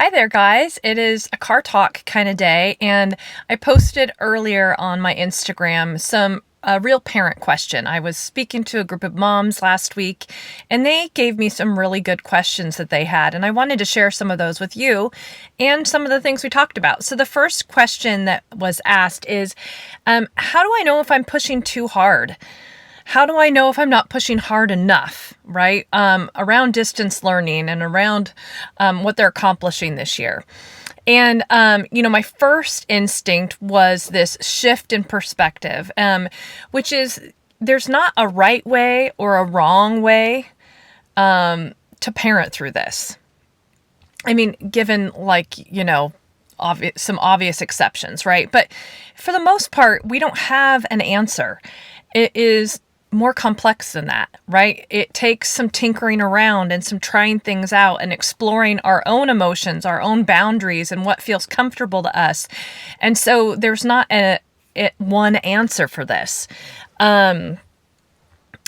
Hi there, guys. It is a car talk kind of day, and I posted earlier on my Instagram a real parent question. I was speaking to a group of moms last week, and they gave me some really good questions that they had, and I wanted to share some of those with you and some of the things we talked about. So the first question that was asked is, how do I know if I'm pushing too hard? How do I know if I'm not pushing hard enough, right? Around distance learning and around what they're accomplishing this year. And, my first instinct was this shift in perspective, which is there's not a right way or a wrong way to parent through this. I mean, given some obvious exceptions, right? But for the most part, we don't have an answer. It is more complex than that, right? It takes some tinkering around and some trying things out and exploring our own emotions, our own boundaries, and what feels comfortable to us. And so there's not one answer for this. And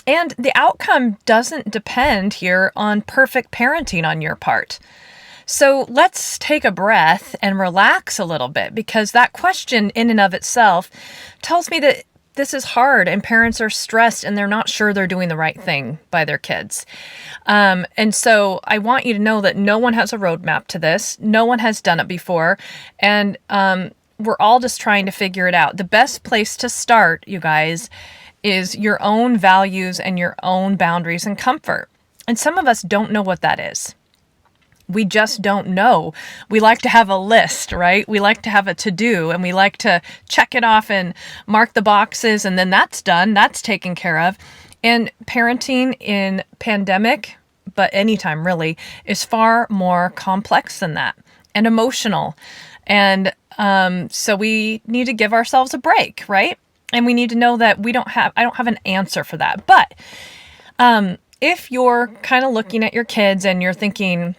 the outcome doesn't depend here on perfect parenting on your part. So let's take a breath and relax a little bit, because that question in and of itself tells me that this is hard and parents are stressed and they're not sure they're doing the right thing by their kids. And so I want you to know that no one has a roadmap to this. No one has done it before. And we're all just trying to figure it out. The best place to start, you guys, is your own values and your own boundaries and comfort. And some of us don't know what that is. We just don't know. We like to have a list, right? We like to have a to-do, and we like to check it off and mark the boxes, and then that's done. That's taken care of. And parenting in pandemic, but anytime really, is far more complex than that and emotional. And so we need to give ourselves a break, right? And we need to know that I don't have an answer for that. But if you're kind of looking at your kids and you're thinking,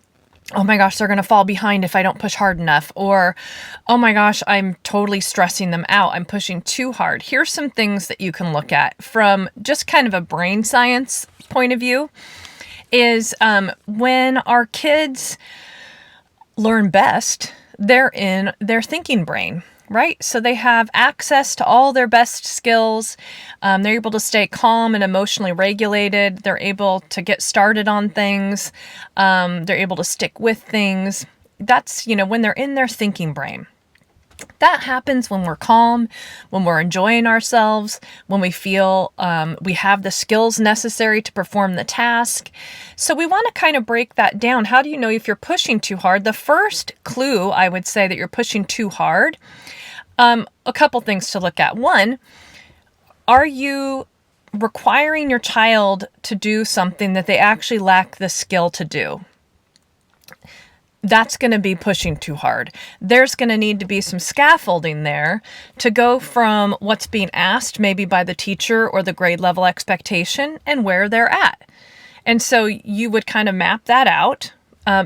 oh my gosh, they're going to fall behind if I don't push hard enough. Or, oh my gosh, I'm totally stressing them out. I'm pushing too hard. Here's some things that you can look at from just kind of a brain science point of view is when our kids learn best, they're in their thinking brain. Right? So they have access to all their best skills. They're able to stay calm and emotionally regulated. They're able to get started on things. They're able to stick with things. That's, when they're in their thinking brain. That happens when we're calm, when we're enjoying ourselves, when we feel we have the skills necessary to perform the task. So we want to kind of break that down. How do you know if you're pushing too hard? The first clue, I would say, that you're pushing too hard, a couple things to look at. One, are you requiring your child to do something that they actually lack the skill to do? That's going to be pushing too hard. There's going to need to be some scaffolding there to go from what's being asked maybe by the teacher or the grade level expectation and where they're at. And so you would kind of map that out,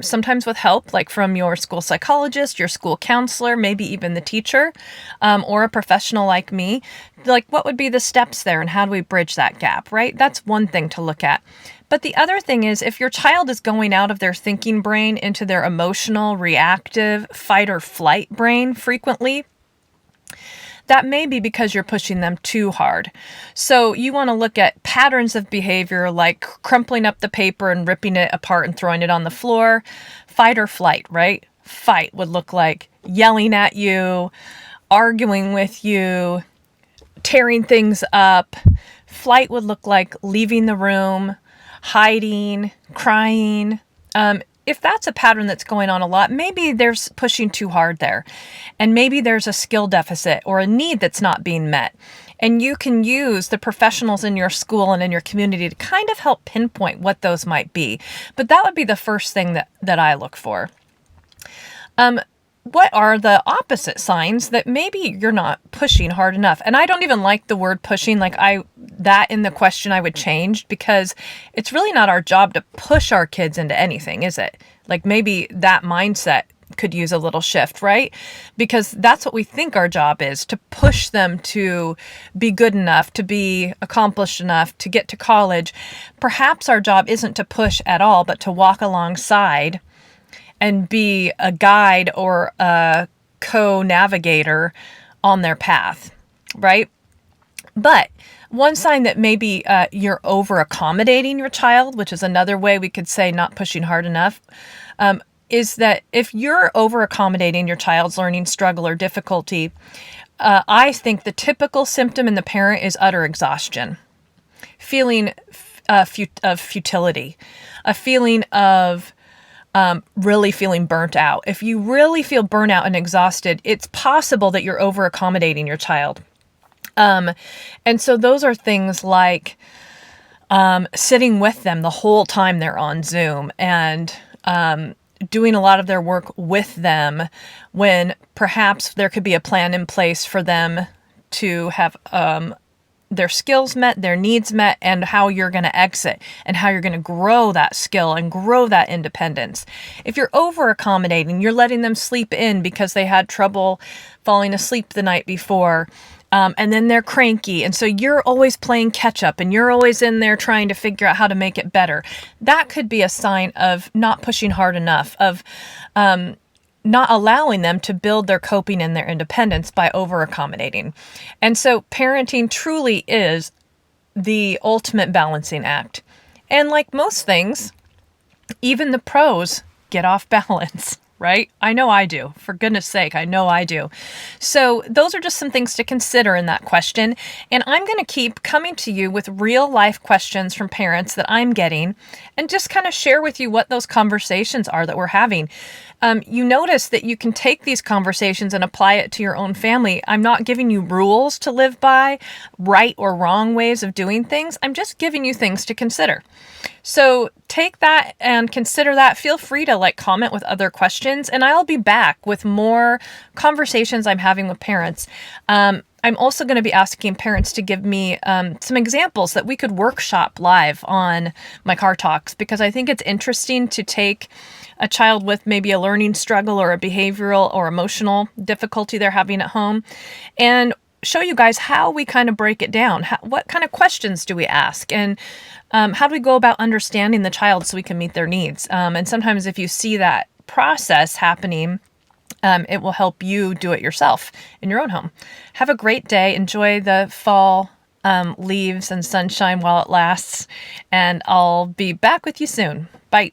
sometimes with help like from your school psychologist, your school counselor, maybe even the teacher, or a professional like me. Like, what would be the steps there and how do we bridge that gap, right? That's one thing to look at. But the other thing is, if your child is going out of their thinking brain into their emotional, reactive, fight or flight brain frequently, that may be because you're pushing them too hard. So you want to look at patterns of behavior like crumpling up the paper and ripping it apart and throwing it on the floor. Fight or flight, right? Fight would look like yelling at you, arguing with you, tearing things up. Flight would look like leaving the room, hiding, crying. If that's a pattern that's going on a lot, maybe there's pushing too hard there. And maybe there's a skill deficit or a need that's not being met. And you can use the professionals in your school and in your community to kind of help pinpoint what those might be. But that would be the first thing that I look for. What are the opposite signs that maybe you're not pushing hard enough? And I don't even like the word pushing. That in the question I would change, because it's really not our job to push our kids into anything, is it? Like, maybe that mindset could use a little shift, right? Because that's what we think our job is, to push them to be good enough, to be accomplished enough, to get to college. Perhaps our job isn't to push at all, but to walk alongside and be a guide or a co-navigator on their path, right? But one sign that maybe you're over accommodating your child, which is another way we could say not pushing hard enough, is that if you're over accommodating your child's learning struggle or difficulty, I think the typical symptom in the parent is utter exhaustion, feeling of futility, a feeling of really feeling burnt out. If you really feel burnt out and exhausted, it's possible that you're over accommodating your child. And so those are things like sitting with them the whole time they're on Zoom and doing a lot of their work with them when perhaps there could be a plan in place for them to have their skills met, their needs met, and how you're going to exit and how you're going to grow that skill and grow that independence. If you're over accommodating, you're letting them sleep in because they had trouble falling asleep the night before. And then they're cranky. And so you're always playing catch up and you're always in there trying to figure out how to make it better. That could be a sign of not pushing hard enough, of not allowing them to build their coping and their independence by over accommodating. And so parenting truly is the ultimate balancing act. And like most things, even the pros get off balance. Right? I know I do. For goodness sake, I know I do. So those are just some things to consider in that question. And I'm going to keep coming to you with real life questions from parents that I'm getting and just kind of share with you what those conversations are that we're having. You notice that you can take these conversations and apply it to your own family. I'm not giving you rules to live by, right or wrong ways of doing things. I'm just giving you things to consider. So take that and consider that. Feel free to comment with other questions, and I'll be back with more conversations I'm having with parents. I'm also going to be asking parents to give me some examples that we could workshop live on my Car Talks, because I think it's interesting to take a child with maybe a learning struggle or a behavioral or emotional difficulty they're having at home and show you guys how we kind of break it down. What kind of questions do we ask? And how do we go about understanding the child so we can meet their needs? And sometimes if you see that process happening, it will help you do it yourself in your own home. Have a great day. Enjoy the fall leaves and sunshine while it lasts. And I'll be back with you soon. Bye.